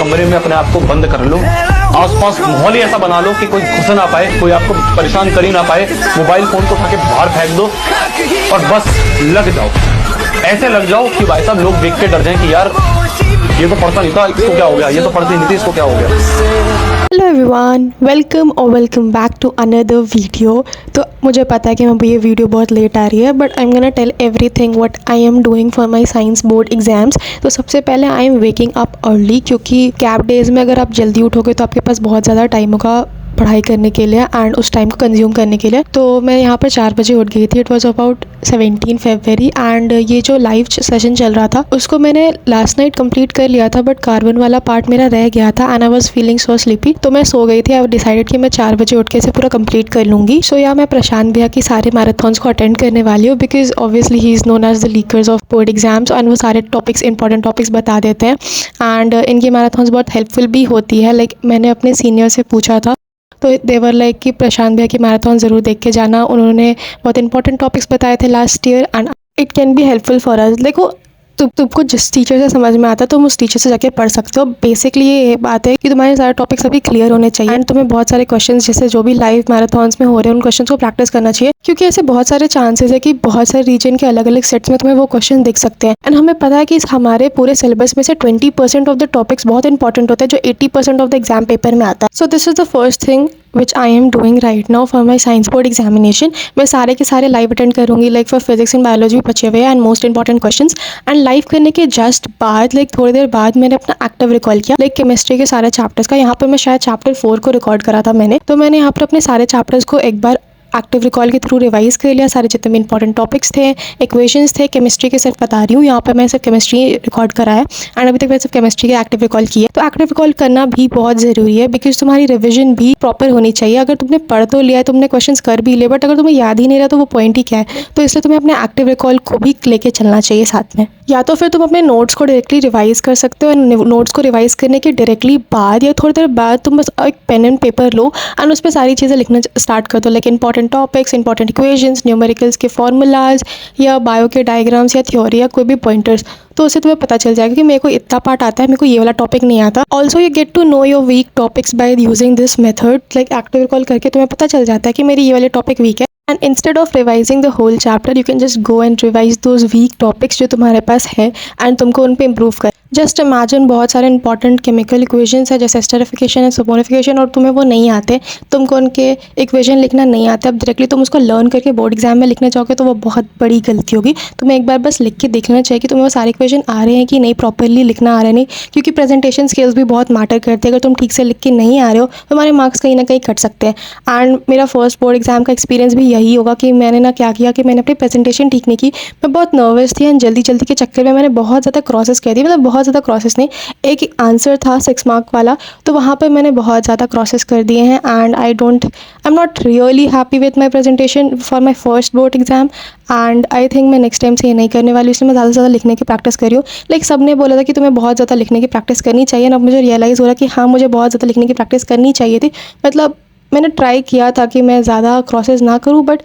कमरे में अपने आप को बंद कर लो, आसपास माहौल ही ऐसा बना लो कि कोई घुस ना पाए, कोई आपको परेशान कर ही ना पाए। मोबाइल फोन को उठा के बाहर फेंक दो और बस लग जाओ, ऐसे लग जाओ कि भाई साहब लोग देख के डर जाएं कि यार ये तो पढ़ता नहीं था, इसको क्या हो गया, ये तो पढ़ती नहीं थी, इसको क्या हो गया। Hello everyone, welcome back to another video. तो मुझे पता है कि ये वीडियो बहुत लेट आ रही है, but I am gonna tell everything what I am doing for my science board exams. तो सबसे पहले I am waking up early, क्योंकि कैब डेज़ में अगर आप जल्दी उठोगे तो आपके पास बहुत ज़्यादा टाइम होगा पढ़ाई करने के लिए एंड उस टाइम को कंज्यूम करने के लिए। तो मैं यहाँ पर 4 बजे उठ गई थी। It was about 17 February and ये जो लाइव सेशन चल रहा था उसको मैंने लास्ट नाइट कंप्लीट कर लिया था, बट कार्बन वाला पार्ट मेरा रह गया था and I was feeling so sleepy. तो मैं सो गई थी। आई डिसाइडेड कि मैं 4 बजे उठ के इसे पूरा कंप्लीट कर लूँगी। सो या मैं प्रशांत भैया की सारे मैराथन्स को अटेंड करने वाली हूँ, बिकॉज ऑब्वियसली ही is known as the leakers of board exams and वो सारे टॉपिक्स इंपॉर्टेंट टॉपिक्स बता देते हैं एंड इनकी मैराथन्स बहुत हेल्पफुल भी होती है। लाइक मैंने अपने सीनियर से पूछा था तो देवर लाइक कि प्रशांत भैया की मैराथन ज़रूर देख के जाना, उन्होंने बहुत इंपॉर्टेंट टॉपिक्स बताए थे last year and it can be helpful for us. देखो तुमको जिस टीचर से समझ में आता है तुम उस टीचर से जाके पढ़ सकते हो। बेसिकली ये बात है कि तुम्हारे सारे टॉपिक्स अभी क्लियर होने चाहिए एंड तुम्हें बहुत सारे क्वेश्चंस जैसे जो भी लाइव मैराथन्स में हो रहे हैं उन क्वेश्चंस को प्रैक्टिस करना चाहिए, क्योंकि ऐसे बहुत सारे चांसेस है कि बहुत सारे रीजन के अलग अलग सेट्स में तुम्हें वो क्वेश्चन दिख सकते हैं। एंड हमें पता है कि हमारे पूरे सिलेबस में से 20% ऑफ द टॉपिक्स बहुत इंपॉर्टेंट होते हैं जो 80% ऑफ द एग्जाम पेपर में आता है। So this is the first thing which I am doing right now for my science board examination. मैं सारे के सारे लाइव अटेंड करूँगी, like for physics and biology भी बचे हुए and most important questions. And live करने के जस्ट बाद लाइक थोड़ी देर बाद मैंने अपना एक्टिव रिकॉल किया, लाइक केमिस्ट्री के सारे चैप्टर्स का। यहाँ पर मैं शायद चैप्टर 4 को रिकॉर्ड करा था मैंने, तो मैंने यहाँ पर अपने सारे चैप्टर्स को एक बार एक्टिव रिकॉल के थ्रू रिवाइज कर लिया। सारे जितने भी इंपॉर्टेंट टॉपिक्स थे, इक्वेशंस थे, केमिस्ट्री के सिर्फ बता रही हूँ, यहाँ पर मैं सिर्फ केमिस्ट्री रिकॉर्ड करा है एंड अभी तक मैंने सिर्फ केमिस्ट्री के एक्टिव रिकॉल किए। तो एक्टिव रिकॉल करना भी बहुत ज़रूरी है, बिकॉज तुम्हारी रिविजन भी प्रॉपर होनी चाहिए। अगर तुमने पढ़ तो लिया है, तुमने क्वेश्चन कर भी लिए, बट अगर तुम्हें याद ही नहीं रहा तो वो पॉइंट ही क्या है। तो इसलिए तुम्हें अपने एक्टिव रिकॉल को भी लेके चलना चाहिए साथ में। या तो फिर तुम अपने नोट्स को डायरेक्टली रिवाइज कर सकते हो एंड नोट्स को रिवाइज करने के डायरेक्टली बाद या थोड़ी देर बाद तुम बस एक पेन एंड पेपर लो एंड उस पर सारी चीज़ें लिखना स्टार्ट कर दो, like important topics, important equations, numericals के फॉर्मूलाज या बायो के डायग्राम्स या थ्योरी या कोई भी पॉइंटर्स। तो उससे तुम्हें पता चल जाएगा कि मेरे को इतना पार्ट आता है, मेरे को ये वाला टॉपिक नहीं आता। Also you get to know your weak topics by using this method. Like active recall करके तुम्हें पता चल जाता है कि मेरी ये वाले टॉपिक वीक है and instead of revising the whole chapter you can just go and revise those weak topics जो तुम्हारे पास है एंड तुमको उन पर इम्प्रूव कर। जस्ट इमेजिन बहुत सारे इंपॉर्टेंट केमिकल इक्वेशंस है जैसे एस्टरिफिकेशन है, सपोनिफिकेशन, और तुम्हें वो नहीं आते, तुमको उनके इक्वेशन लिखना नहीं आता। अब डायरेक्टली तुम उसको लर्न करके बोर्ड एग्जाम में लिखने जाओगे तो वो बहुत बड़ी गलती होगी। तुम्हें एक बार बस लिख के देख लेना चाहिए कि तुम्हें वो सारे इक्वेशन आ रहे हैं कि नहीं, प्रॉपरली लिखना आ रहा है नहीं, क्योंकि प्रेजेंटेशन स्किल्स भी बहुत मैटर करते हैं। अगर तुम ठीक से लिख के नहीं आ रहे हो तो तुम्हारे मार्क्स कहीं ना कहीं कट सकते हैं। एंड मेरा फर्स्ट बोर्ड एग्जाम का एक्सपीरियंस भी यही होगा कि मैंने ना क्या किया कि मैंने अपनी प्रेजेंटेशन ठीक नहीं की। मैं बहुत नर्वस थी एंड जल्दी जल्दी के चक्कर में मैंने बहुत ज़्यादा क्रॉसेस कर दी, मतलब बहुत ज़्यादा क्रॉसेस नहीं, एक आंसर था 6 मार्क वाला, तो वहाँ पर मैंने बहुत ज़्यादा क्रॉसेस कर दिए हैं and I am not really happy with my presentation for my first board exam and I think मैं नेक्स्ट टाइम से ये नहीं करने वाली, इसलिए मैं ज़्यादा से ज़्यादा लिखने की प्रैक्टिस कर रही हूँ। लाइक सब ने बोला था कि तुम्हें बहुत ज़्यादा लिखने की प्रैक्टिस करनी चाहिए ना, अब मुझे रियलाइज़ हो रहा है कि हाँ मुझे बहुत ज़्यादा लिखने की प्रैक्टिस करनी चाहिए थी। मतलब मैंने ट्राई किया था कि मैं ज़्यादा क्रॉसेस ना करूँ, बट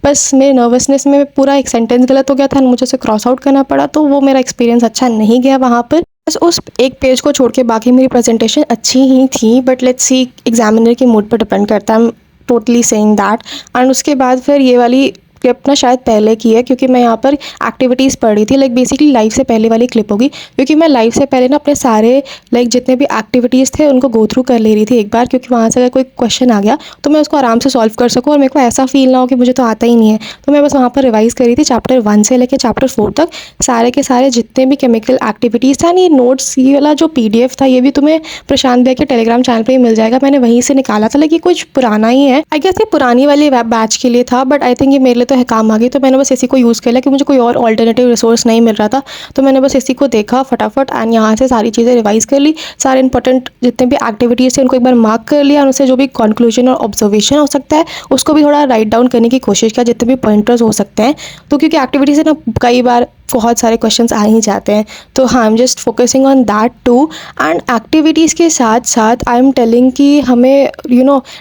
बस मेरे नर्वसनेस में पूरा एक सेंटेंस गलत हो गया था, मुझे उसे क्रॉस आउट करना पड़ा, तो वो मेरा एक्सपीरियंस अच्छा नहीं गया वहाँ पर। बस उस एक पेज को छोड़ के बाकी मेरी प्रेजेंटेशन अच्छी ही थी, बट लेट्स सी एग्जामिनर के मूड पर डिपेंड करता है, I am totally saying that. And उसके बाद फिर ये वाली क्लिप ना शायद पहले की है, क्योंकि मैं यहाँ पर एक्टिविटीज़ पढ़ी थी, लाइक बेसिकली लाइव से पहले वाली क्लिप होगी, क्योंकि मैं लाइव से पहले ना अपने सारे लाइक जितने भी एक्टिविटीज़ थे उनको गो थ्रू कर ले रही थी एक बार, क्योंकि वहाँ से अगर कोई क्वेश्चन आ गया तो मैं उसको आराम से सॉल्व कर सकूँ और मेरे को ऐसा फील ना हो कि मुझे तो आता ही नहीं है। तो मैं बस वहाँ पर रिवाइज़ कर रही थी चैप्टर 1 से लेकर चैप्टर 4 तक सारे के सारे जितने भी केमिकल एक्टिविटीज़ था। ये नोट्स, ये वाला जो PDF था ये भी तुम्हें प्रशांत भैया के टेलीग्राम चैनल पर ही मिल जाएगा, मैंने वहीं से निकाला था। लेकिन कुछ पुराना ही है, आई गेस ये पुरानी वाली वेब बैच के लिए था, बट आई थिंक ये मेरे लिए तो काम आ गई, तो मैंने बस इसी को यूज़ कर लिया कि मुझे कोई और ऑल्टरनेटिव रिसोर्स नहीं मिल रहा था। तो मैंने बस इसी को देखा फटाफट एंड यहाँ से सारी चीज़ें रिवाइज कर ली, सारे इंपॉर्टेंट जितने भी एक्टिविटीज़ थे उनको एक बार मार्क कर लिया और उससे जो भी कंक्लूजन और ऑब्जर्वेशन हो सकता है उसको भी थोड़ा राइट डाउन करने की कोशिश किया, जितने भी पॉइंटर्स हो सकते हैं। तो क्योंकि एक्टिविटीज़ ना कई बार बहुत सारे क्वेश्चंस आ ही जाते हैं। तो हाँ, I am just focusing on that too. And activities के साथ साथ आई एम टेलिंग कि हमें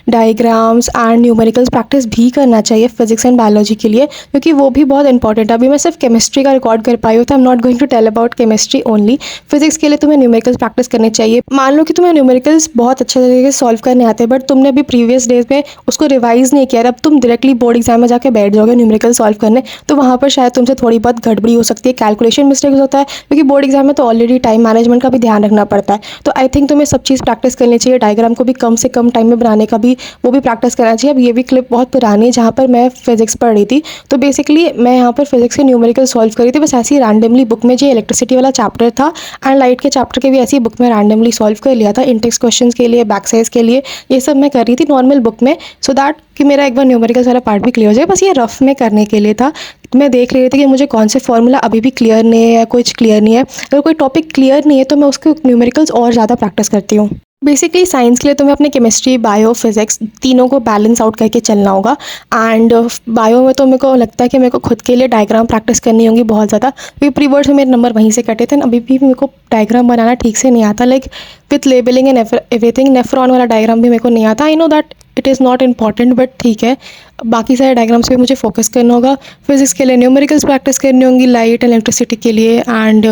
डायग्राम्स एंड न्यूमेरिकल्स प्रैक्टिस भी करना चाहिए फिजिक्स एंड बायोलॉजी के लिए, क्योंकि वो भी बहुत इंपॉर्टेंट है। अभी मैं सिर्फ केमिस्ट्री का रिकॉर्ड कर पाई हूँ, तो I am not going to tell about chemistry only. Physics के लिए तुम्हें न्यूमेरिकल्स प्रैक्टिस करनी चाहिए। मान लो कि तुम्हें न्यूमेरिकल्स बहुत अच्छे तरीके से सॉल्व करने आते हैं, बट तुमने अभी प्रीवियस डेज में उसको रिवाइज नहीं किया, अब तुम डायरेक्टली बोर्ड एग्जाम में जाके बैठ जाओगे न्यूमेरिकल सॉल्व करने, तो वहाँ पर शायद तुमसे थोड़ी बहुत गड़बड़ी हो सकती है, कैलकुलेशन मिस्टेक्स होता है, क्योंकि बोर्ड एग्जाम में तो ऑलरेडी टाइम मैनेजमेंट का भी ध्यान रखना पड़ता है। तो आई थिंक तुम्हें सब चीज़ प्रैक्टिस करनी चाहिए। डायग्राम को भी कम से कम टाइम में बनाने का भी वो भी प्रैक्टिस करना चाहिए। अब ये भी क्लिप बहुत पुरानी है जहाँ पर मैं फिजिक्स पढ़ रही थी, तो बेसिकली मैं यहाँ पर फिजिक्स के न्यूमेरिकल सॉल्व करी थी, बस ऐसे ही रैंडमली बुक में जो इलेक्ट्रिसिटी वाला चैप्टर था एंड लाइट के चैप्टर के भी ऐसी बुक में रैंडमली सॉल्व कर लिया था। इंटेक्स क्वेश्चंस के लिए, बैक साइज के लिए, ये सब मैं कर रही थी नॉर्मल बुक में, सो दैट कि मेरा एक बार न्यूमेरिकल्स वाला पार्ट भी क्लियर हो जाए। बस ये रफ में करने के लिए था। मैं देख रही थी कि मुझे कौन से फॉर्मूला अभी भी क्लियर नहीं है या कुछ क्लियर नहीं है। अगर कोई टॉपिक क्लियर नहीं है तो मैं उसके न्यूमेरिकल्स और ज़्यादा प्रैक्टिस करती हूँ। बेसिकली साइंस के लिए तुम्हें अपने केमिस्ट्री, बायो, फिजिक्स तीनों को बैलेंस आउट करके चलना होगा। एंड बायो में तो मेरे को लगता है कि मेरे को खुद के लिए डायग्राम प्रैक्टिस करनी होगी बहुत ज़्यादा, क्योंकि प्री बोर्ड में मेरे नंबर वहीं से कटे थे। अभी भी मेरे को डायग्राम बनाना ठीक से नहीं आता, like with labelling and everything. Nephron वाला डायग्राम भी मेरे को नहीं आता। I know that it is not important, but ठीक है, बाकी सारे डायग्राम्स पे मुझे फोकस करना होगा। फिजिक्स के लिए न्यूमेरिकल्स प्रैक्टिस करनी होंगी, लाइट, इलेक्ट्रिसिटी के लिए। एंड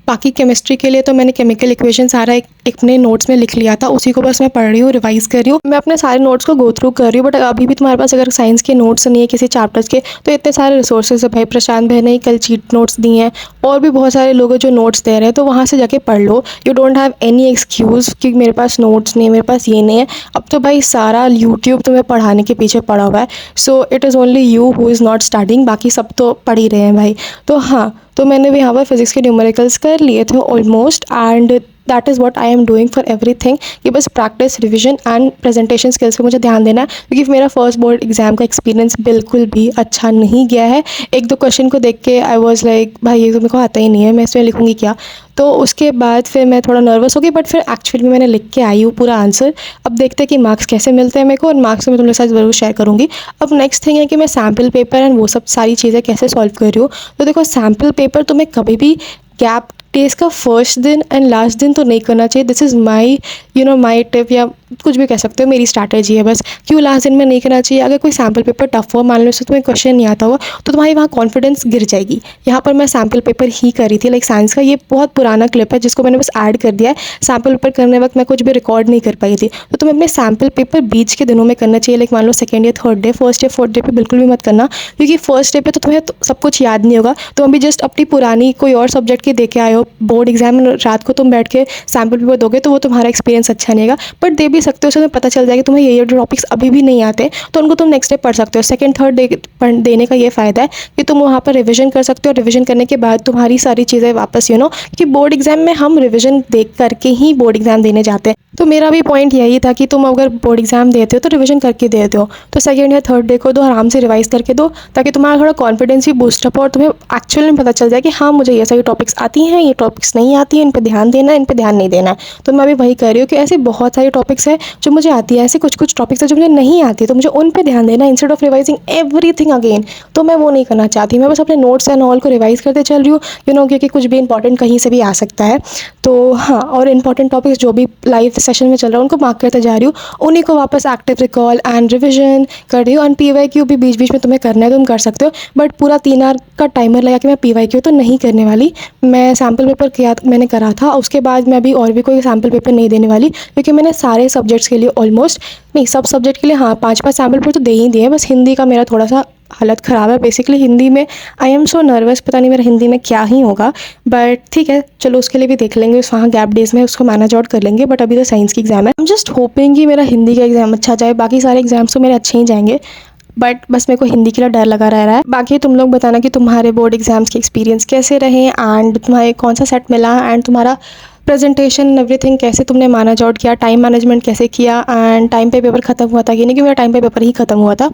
बाकी केमिस्ट्री के लिए तो मैंने केमिकल इक्वेशन सारा एक अपने नोट्स में लिख लिया था, उसी को बस मैं पढ़ रही हूँ, रिवाइज कर रही हूँ। मैं अपने सारे नोट्स को गो थ्रू कर रही हूँ। बट अभी भी तुम्हारे पास अगर साइंस के नोट्स नहीं है किसी चैप्टर्स के, तो इतने सारे रिसोर्सेज है भाई। प्रशांत भाई ने कल चीट नोट्स दिए हैं, और भी बहुत सारे लोग जो नोट्स दे रहे हैं, तो वहाँ से जाके पढ़ लो। You don't have any excuse कि मेरे पास नोट्स नहीं है, मेरे पास ये नहीं है। अब तो भाई सारा यूट्यूब तुम्हें पढ़ाने के पीछे पड़ा हुआ है, so it is only you who is not studying. बाकी सब तो पढ़ ही रहे हैं भाई। तो हाँ, तो मैंने भी यहाँ पर फिजिक्स के न्यूमेरिकल्स कर लिए थे almost, and that is what I am doing for everything. कि बस practice, revision and presentation skills पे मुझे ध्यान देना है, क्योंकि मेरा फर्स्ट बोर्ड एग्जाम का एक्सपीरियंस बिल्कुल भी अच्छा नहीं गया है। एक दो क्वेश्चन को देख के आई वाज लाइक भाई ये तो मेरे को आता ही नहीं है, मैं इसमें लिखूँगी क्या। तो उसके बाद फिर मैं थोड़ा नर्वस हो गई, बट फिर एक्चुअली में मैंने लिख के आई हूँ पूरा आंसर। अब देखते हैं कि मार्क्स कैसे मिलते हैं मेरे को, और मार्क्स में तुम लोग साथ ज़रूर शेयर करूँगी। अब नेक्स्ट थिंग है कि मैं सैम्पल पेपर एंड वो सब सारी चीज़ें कैसे सॉल्व कर रही हूँ। तो देखो, सैम्पल पेपर तुम्हें कभी भी गैप डेज का फर्स्ट दिन एंड लास्ट दिन तो नहीं करना चाहिए। This is my my tip, या कुछ भी कह सकते हो, मेरी स्ट्रैटेजी है बस। क्यों लास्ट दिन में नहीं करना चाहिए? अगर कोई सैम्पल पेपर टफ हो, मान लो उससे तुम्हें क्वेश्चन नहीं आता हुआ, तो तुम्हारी वहाँ कॉन्फिडेंस गिर जाएगी। यहाँ पर मैं सैम्पल पेपर ही कर रही थी, लाइक साइंस का। ये बहुत पुराना क्लिप है जिसको मैंने बस ऐड कर दिया है। सैम्पल पेपर करने वक्त मैं कुछ भी रिकॉर्ड नहीं कर पाई थी। तो तुम्हें अपने सैम्पल पेपर बीच के दिनों में करना चाहिए, लाइक मान लो सेकंड या थर्ड डे। फर्स्ट या फोर्थ डे पे बिल्कुल भी मत करना, क्योंकि फर्स्ट डे पे तो तुम्हें सब कुछ याद नहीं होगा। तुम अभी जस्ट अपनी पुरानी कोई और सब्जेक्ट के दे के आए हो, बोर्ड एग्जाम रात को तुम बैठ के सैम्पल पेपर दोगे, तो वो तुम्हारा एक्सपीरियंस अच्छा नहीं आएगा। बट दे भी सकते हो, उसमें पता चल जाएगा तुम्हें ये टॉपिक्स अभी भी नहीं आते, तो उनको तुम नेक्स्ट डे पढ़ सकते हो। सेकंड थर्ड डे देने का ये फ़ायदा है कि तुम वहाँ पर रिवीजन कर सकते हो। रिवीजन करने के बाद तुम्हारी सारी चीज़ें वापस कि बोर्ड एग्जाम में हम रिवीजन देख करके ही बोर्ड एग्जाम देने जाते हैं। तो मेरा भी पॉइंट यही था कि तुम अगर बोर्ड एग्जाम देते हो तो रिवीजन करके देते हो, तो सेकंड या थर्ड डे को दो, आराम से रिवाइज करके दो, ताकि तुम्हारा थोड़ा कॉन्फिडेंस भी बूस्टअप हो और तुम्हें एक्चुअली में पता चल जाए कि हाँ, मुझे ये सारी टॉपिक्स आती हैं, ये टॉपिक्स नहीं आती हैं, इन पर ध्यान देना है, इन पर ध्यान नहीं देना है। तो मैं भी वही कर रही हूँ कि ऐसे बहुत सारे टॉपिक्स हैं जो मुझे आती है, ऐसे कुछ कुछ टॉपिक्स हैं जो मुझे नहीं आती, तो मुझे उन पर ध्यान देना instead of revising everything again. तो मैं वो नहीं करना चाहती। मैं बस अपने नोट्स एंड ऑल को रिवाइज करते चल रही हूँ, क्योंकि कुछ भी इंपॉर्टेंट कहीं से भी आ सकता है। तो हाँ, और इंपॉर्टेंट टॉपिक्स जो भी लाइव सेशन में चल रहा है उनको मार्क करते जा रही हूँ, उन्हीं को वापस एक्टिव रिकॉल एंड रिविजन कर रही हूँ। एंड PYQ भी बीच बीच में तुम्हें करना है, तुम कर सकते हो, बट पूरा 3 आवर का टाइमर लगा के मैं PYQ तो नहीं करने वाली। मैं सैम्पल पेपर मैंने करा था, उसके बाद मैं अभी और भी कोई सैम्पल पेपर नहीं देने वाली, क्योंकि मैंने सारे सब्जेक्ट्स के लिए ऑलमोस्ट, नहीं सब सब्जेक्ट के लिए हाँ 5-5 सैम्पल पेपर तो दे ही दिए। बस हिंदी का मेरा थोड़ा सा हालत ख़राब है। बेसिकली हिंदी में आई एम सो नर्वस, पता नहीं मेरा हिंदी में क्या ही होगा, बट ठीक है, चलो उसके लिए भी देख लेंगे, उस वहाँ गैप डेज में उसको मैनेज आउट कर लेंगे। बट अभी तो साइंस की एग्ज़ाम है। आई एम जस्ट होपिंग कि मेरा हिंदी का एग्ज़ाम अच्छा जाए। बाकी सारे एग्जाम्स तो मेरे अच्छे ही जाएंगे, बट बस मेरे को हिंदी के लिए डर लगा रह रहा है। बाकी तुम लोग बताना कि तुम्हारे बोर्ड एग्जाम्स के एक्सपीरियंस कैसे रहे, एंड तुम्हारे कौन सा सेट मिला, एंड तुम्हारा प्रेजेंटेशन एवरीथिंग कैसे तुमने मैनेज आउट किया, टाइम मैनेजमेंट कैसे किया, एंड टाइम पे पेपर ख़त्म हुआ था कि नहीं, कि मेरा टाइम पे पेपर ही ख़त्म हुआ था।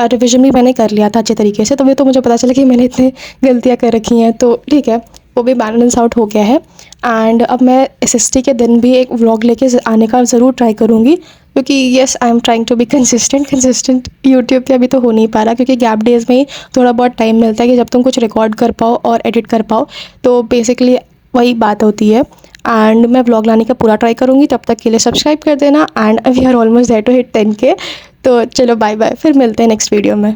रिविजन भी मैंने कर लिया था अच्छे तरीके से, तभी तो मुझे पता चला कि मैंने इतनी गलतियाँ कर रखी हैं। तो ठीक है, वो भी बैलेंस आउट हो गया है। एंड अब मैं SST के दिन भी एक व्लॉग लेके आने का ज़रूर ट्राई करूँगी, क्योंकि yes I am trying to be consistent YouTube पे अभी तो हो नहीं पा रहा, क्योंकि गैप डेज़ में ही थोड़ा बहुत टाइम मिलता है कि जब तुम कुछ रिकॉर्ड कर पाओ और एडिट कर पाओ, तो बेसिकली वही बात होती है। एंड मैं व्लॉग लाने का पूरा ट्राई करूँगी, तब तक के लिए सब्सक्राइब कर देना। And we are almost there to hit 10K। तो चलो बाय बाय, फिर मिलते हैं नेक्स्ट वीडियो में।